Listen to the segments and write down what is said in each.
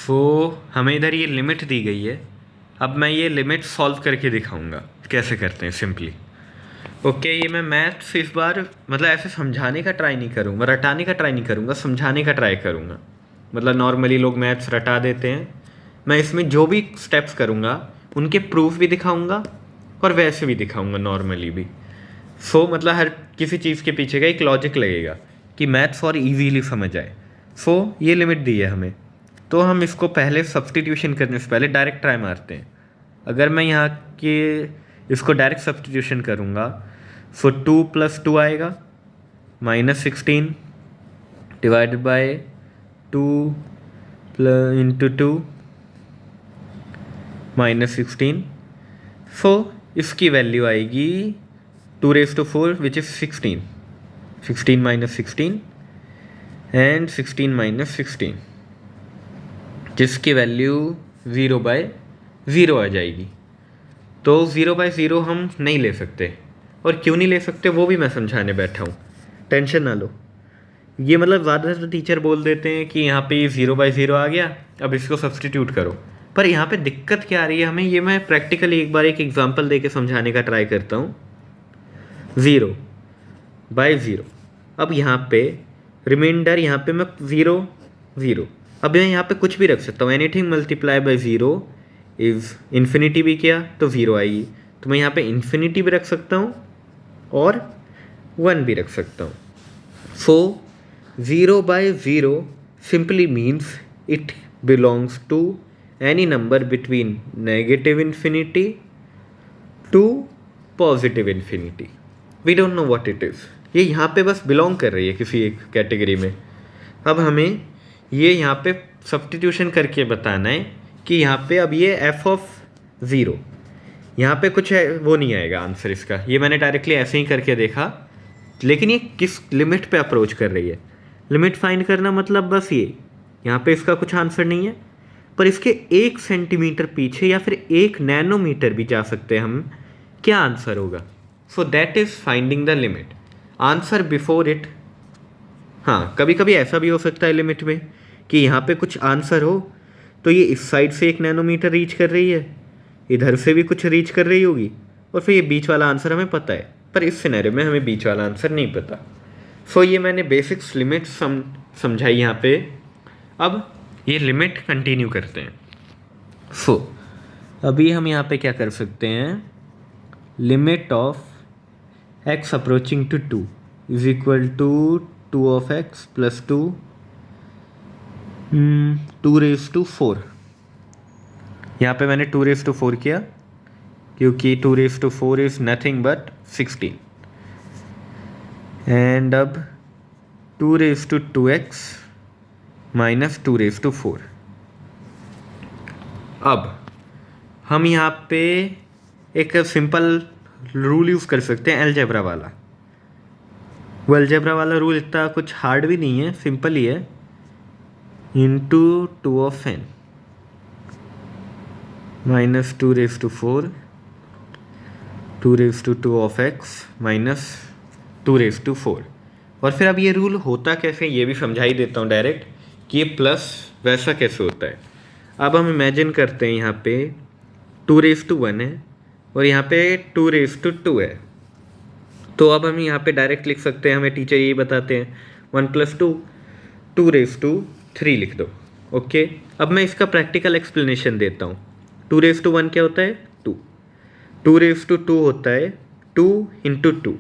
सो हमें इधर ये लिमिट दी गई है। अब मैं ये लिमिट सॉल्व करके दिखाऊंगा कैसे करते हैं सिंपली। ओके, ये मैं मैथ्स इस बार मतलब ऐसे समझाने का ट्राई नहीं करूँगा, रटाने का ट्राई नहीं करूँगा, समझाने का ट्राई करूँगा। मतलब नॉर्मली लोग मैथ्स रटा देते हैं, मैं इसमें जो भी स्टेप्स करूँगा उनके प्रूफ भी दिखाऊँगा और वैसे भी दिखाऊँगा नॉर्मली भी। सो मतलब हर किसी चीज़ के पीछे का एक लॉजिक लगेगा कि मैथ्स और इजीली समझ आए। सो ये लिमिट दी है हमें, तो हम इसको पहले सब्सटीट्यूशन करने से पहले डायरेक्ट ट्राई मारते हैं। अगर मैं यहाँ के इसको डायरेक्ट सब्सटीट्यूशन करूँगा सो 2 + 2 आएगा -16 डिवाइडेड बाय 2 × 2 -16। सो इसकी वैल्यू आएगी 2⁴ विच इज़ 16, 16 - 16 एंड 16 - 16, जिसकी वैल्यू 0/0 आ जाएगी। तो 0/0 हम नहीं ले सकते, और क्यों नहीं ले सकते वो भी मैं समझाने बैठा हूँ, टेंशन ना लो। ये मतलब ज़्यादातर टीचर बोल देते हैं कि यहाँ पे 0/0 आ गया, अब इसको सब्सटीट्यूट करो। पर यहाँ पे दिक्कत क्या आ रही है हमें, ये मैं प्रैक्टिकली एक बार एक एग्जांपल देके समझाने का ट्राई करता हूँ। 0/0, अब यहाँ पे रिमाइंडर, यहाँ पे मैं 0 0, अब मैं यहाँ पे कुछ भी रख सकता हूँ। Anything multiply by 0 is infinity भी किया तो 0 आएगी, तो मैं यहाँ पे इन्फिनिटी भी रख सकता हूँ और 1 भी रख सकता हूँ। सो 0/0 simply means it belongs to any number between -infinity to +infinity. We don't know what it is. ये यहाँ पे बस बिलोंग कर रही है किसी एक कैटेगरी में। अब हमें ये यहाँ पे सब्स्टिट्यूशन करके बताना है कि यहाँ पे अब ये f(0), यहाँ पे कुछ है वो नहीं आएगा आंसर इसका। ये मैंने डायरेक्टली ऐसे ही करके देखा, लेकिन ये किस लिमिट पे अप्रोच कर रही है। लिमिट फाइंड करना मतलब बस ये, यहाँ पे इसका कुछ आंसर नहीं है, पर इसके 1 सेंटीमीटर पीछे या फिर 1 नैनोमीटर भी जा सकते हैं हम, क्या आंसर होगा। So that is finding the limit. Answer before it, हाँ कभी कभी ऐसा भी हो सकता है लिमिट में कि यहाँ पे कुछ आंसर हो तो ये इस साइड से 1 नैनोमीटर रीच कर रही है, इधर से भी कुछ रीच कर रही होगी, और फिर ये बीच वाला आंसर हमें पता है, पर इस सिनेरियो में हमें बीच वाला आंसर नहीं पता। सो ये मैंने बेसिक्स लिमिट समझाई यहाँ पे। अब ये लिमिट कंटिन्यू करते हैं। सो अभी हम यहाँ पे क्या कर सकते हैं, limit of x approaching to 2 is equal to 2(x + 2 2⁴। यहाँ पे मैंने 2⁴ किया क्योंकि 2⁴ इज़ नथिंग बट 16, एंड अब 2⁴x - 2⁴। अब हम यहाँ पे एक सिंपल रूल यूज़ कर सकते हैं, अलजेब्रा वाला। वो अलजेब्रा वाला रूल इतना कुछ हार्ड भी नहीं है, सिंपल ही है। Into 2(n - 2⁴ 2⁴x - 2⁴। और फिर अब ये रूल होता कैसे ये भी समझा ही देता हूँ डायरेक्ट, कि ये प्लस वैसा कैसे होता है। अब हम इमेजिन करते हैं यहाँ पे 2⁴ है और यहाँ पे 2⁴ है, तो अब हम यहाँ पे डायरेक्ट लिख सकते हैं, हमें टीचर यही बताते हैं 1 + 2 2⁴ लिख दो। ओके, अब मैं इसका प्रैक्टिकल एक्सप्लेनेशन देता हूँ। 2⁴ क्या होता है, 2, 2⁴ होता है 2 × 2।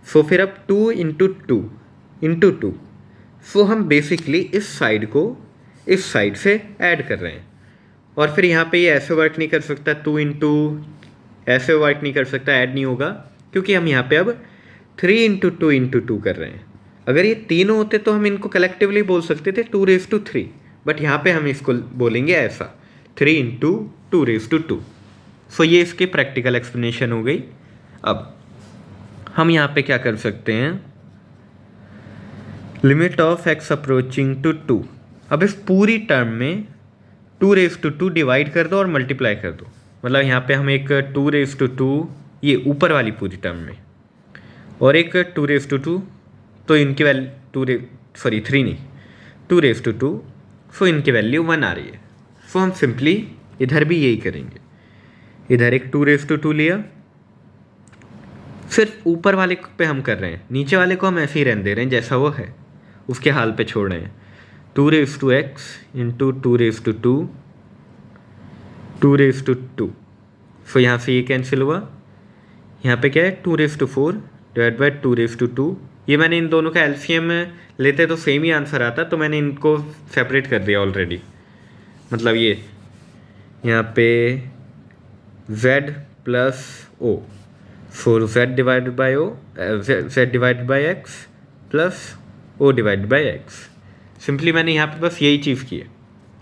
सो फिर अब 2 × 2 सो हम बेसिकली इस साइड को इस साइड से ऐड कर रहे हैं, और फिर यहाँ पे ये ऐसे वर्क नहीं कर सकता, 2 × ऐसे वर्क नहीं कर सकता, ऐड नहीं होगा, क्योंकि हम यहाँ पे अब 3 × 2 × 2 कर रहे हैं। अगर ये तीनों होते तो हम इनको कलेक्टिवली बोल सकते थे 2⁵, बट यहाँ पे हम इसको बोलेंगे ऐसा 3 × 2⁵. सो ये इसकी प्रैक्टिकल एक्सप्लेनेशन हो गई। अब हम यहाँ पे क्या कर सकते हैं, limit of x approaching to 2। अब इस पूरी टर्म में 2⁵ डिवाइड कर दो और मल्टीप्लाई कर दो। मतलब यहाँ पे हम एक 2⁵ ये ऊपर वाली पूरी टर्म में, और एक 2⁵, तो इनकी वैल्यू 3 नहीं 2⁵, सो इनकी वैल्यू 1 आ रही है। सो हम सिंपली इधर भी यही करेंगे, इधर एक 2 लिया, सिर्फ ऊपर वाले पे हम कर रहे हैं, नीचे वाले को हम ऐसे ही रहने दे रहे हैं जैसा वो है, उसके हाल पे छोड़ रहे हैं। 2x इंटू 2 2 सो यहाँ से ये कैंसिल हुआ, यहाँ पे क्या है 2 डिवाइड बाई 2 ये मैंने इन दोनों का एलसीएम में लेते तो सेम ही आंसर आता, तो मैंने इनको सेपरेट कर दिया ऑलरेडी। मतलब ये यहाँ पे z plus o, so z divided by o, z divided by x plus o divided by x। Simply मैंने यहाँ पे बस यही चीज़ की है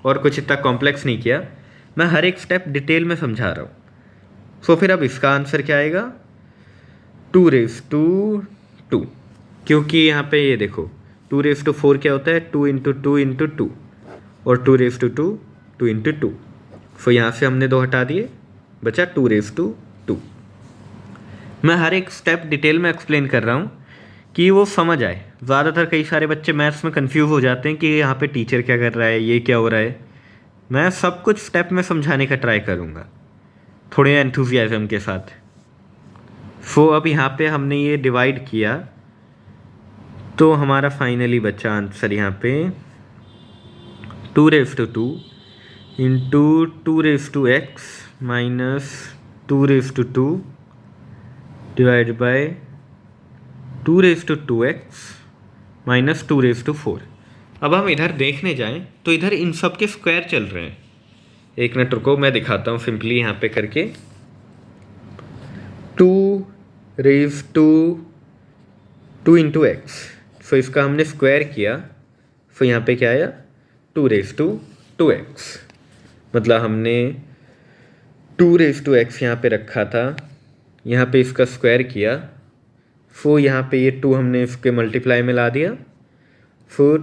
और कुछ इतना कॉम्प्लेक्स नहीं किया, मैं हर एक स्टेप डिटेल में समझा रहा हूँ। सो फिर अब इसका आंसर क्या आएगा 2 क्योंकि यहाँ पे ये देखो 2 क्या होता है 2 इंटू 2 इंटू 2 और 2 इंटू 2। सो यहाँ से हमने 2 हटा दिए, बचा 2 मैं हर एक स्टेप डिटेल में एक्सप्लेन कर रहा हूँ कि वो समझ आए। ज़्यादातर कई सारे बच्चे मैथ्स में कंफ्यूज हो जाते हैं कि यहाँ पे टीचर क्या कर रहा है, ये क्या हो रहा है। मैं सब कुछ स्टेप में समझाने का ट्राई करूँगा थोड़े एंथुजियाज्म के साथ। सो अब यहाँ पे हमने ये डिवाइड किया तो हमारा फाइनली बचा आंसर यहाँ पे 2 into 2x minus 2 divide by 2x minus 2 अब हम इधर देखने जाएं तो इधर इन सब के स्क्वायर चल रहे हैं। एक मिनट रुको, मैं दिखाता हूँ सिंपली यहाँ पे करके। 2 इंटू एक्स, सो इसका हमने स्क्वायर किया, सो यहाँ पे क्या आया 2x। मतलब हमने 2x यहाँ पे रखा था, यहाँ पे इसका स्क्वायर किया, सो यहाँ पे ये 2 हमने इसके मल्टीप्लाई में ला दिया, सो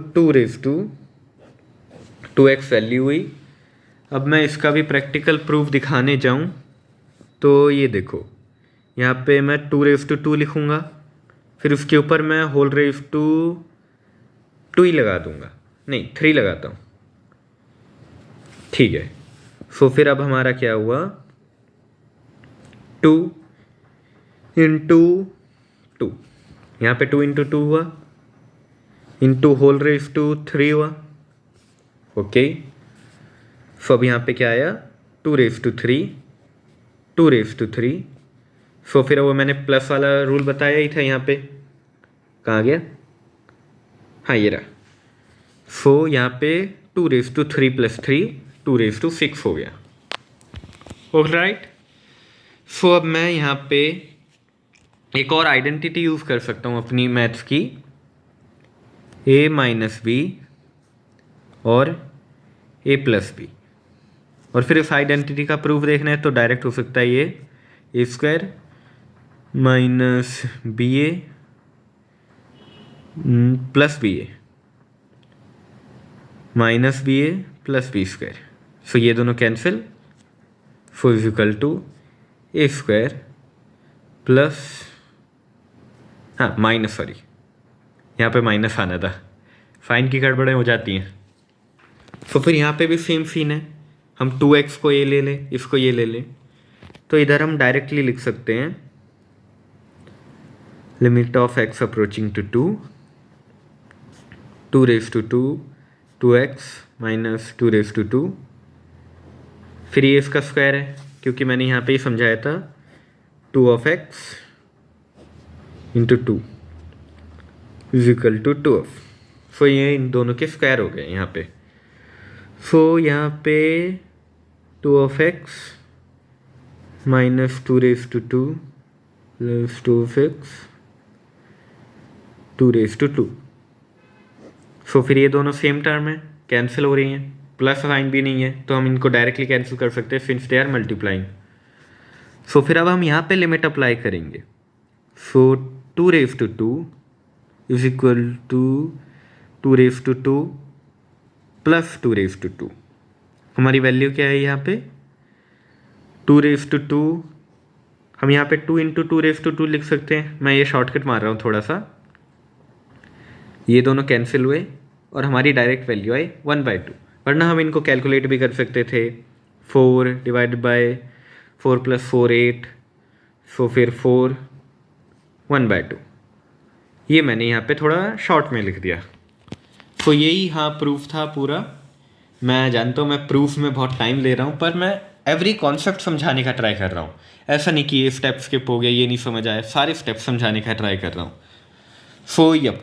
2x वैल्यू हुई। अब मैं इसका भी प्रैक्टिकल प्रूफ दिखाने जाऊँ तो ये देखो, यहाँ पे मैं 2 लिखूँगा, फिर उसके ऊपर मैं होल रेज टू 2 ही लगा दूँगा, नहीं 3 लगाता हूँ, ठीक है। सो फिर अब हमारा क्या हुआ 2 इंटू 2, यहाँ पे 2 इंटू 2 हुआ, इंटू होल रेज टू 3 हुआ, ओके। सो अब यहाँ पे क्या आया 2 सो फिर वो मैंने प्लस वाला रूल बताया ही था, यहाँ पे कहाँ गया, हाँ ये रहा। सो यहाँ पे 2 प्लस 3 2 हो गया, ऑलराइट। सो अब मैं यहाँ पे एक और आइडेंटिटी यूज़ कर सकता हूँ अपनी मैथ्स की, a माइनस बी और a प्लस बी, और फिर इस आइडेंटिटी का प्रूफ देखना है तो डायरेक्ट हो सकता है ये a square minus B A plus B A minus B A plus B square. So ये दोनों cancel, so is equal to A square plus, हाँ माइनस, सॉरी यहाँ पे माइनस आना था, साइन की गड़बड़ें हो जाती हैं। तो फिर यहाँ पे भी सेम सीन है, हम 2x को ये ले लें, इसको ये ले लें, तो इधर हम डायरेक्टली लिख सकते हैं limit of x approaching to 2x minus 2 फिर ये इसका स्क्वायर है, क्योंकि मैंने यहाँ पे ही समझाया था 2x into 2 is equal to 2f। So ये इन दोनों के स्क्वायर हो गए यहाँ पे। सो यहाँ पे 2x माइनस 2 प्लस 2x 2 सो फिर ये दोनों सेम टर्म है, कैंसिल हो रही हैं, प्लस साइन भी नहीं है तो हम इनको डायरेक्टली कैंसिल कर सकते हैं सिंस दे आर मल्टीप्लाइंग। सो फिर अब हम यहाँ पे लिमिट अप्लाई करेंगे। सो 2 इज इक्वल टू 2 प्लस 2 हमारी वैल्यू क्या है यहाँ पे 2 हम यहाँ पे 2 इंटू 2 लिख सकते हैं। मैं ये शॉर्टकट मार रहा हूँ थोड़ा सा, ये दोनों कैंसिल हुए और हमारी डायरेक्ट वैल्यू आई 1/2। वरना हम इनको कैलकुलेट भी कर सकते थे। 4 डिवाइडेड बाय 4 + 4 8, सो फिर 4 1/2। ये मैंने यहाँ पे थोड़ा शॉर्ट में लिख दिया। तो यही हाँ प्रूफ था पूरा। मैं जानता हूँ मैं प्रूफ में बहुत टाइम ले रहा हूँ, पर मैं एवरी कॉन्सेप्ट समझाने का ट्राई कर रहा हूँ। ऐसा नहीं कि ये स्टेप स्किप हो गया, ये नहीं समझ आया, सारे स्टेप समझाने का ट्राई कर रहा हूँ। So yup.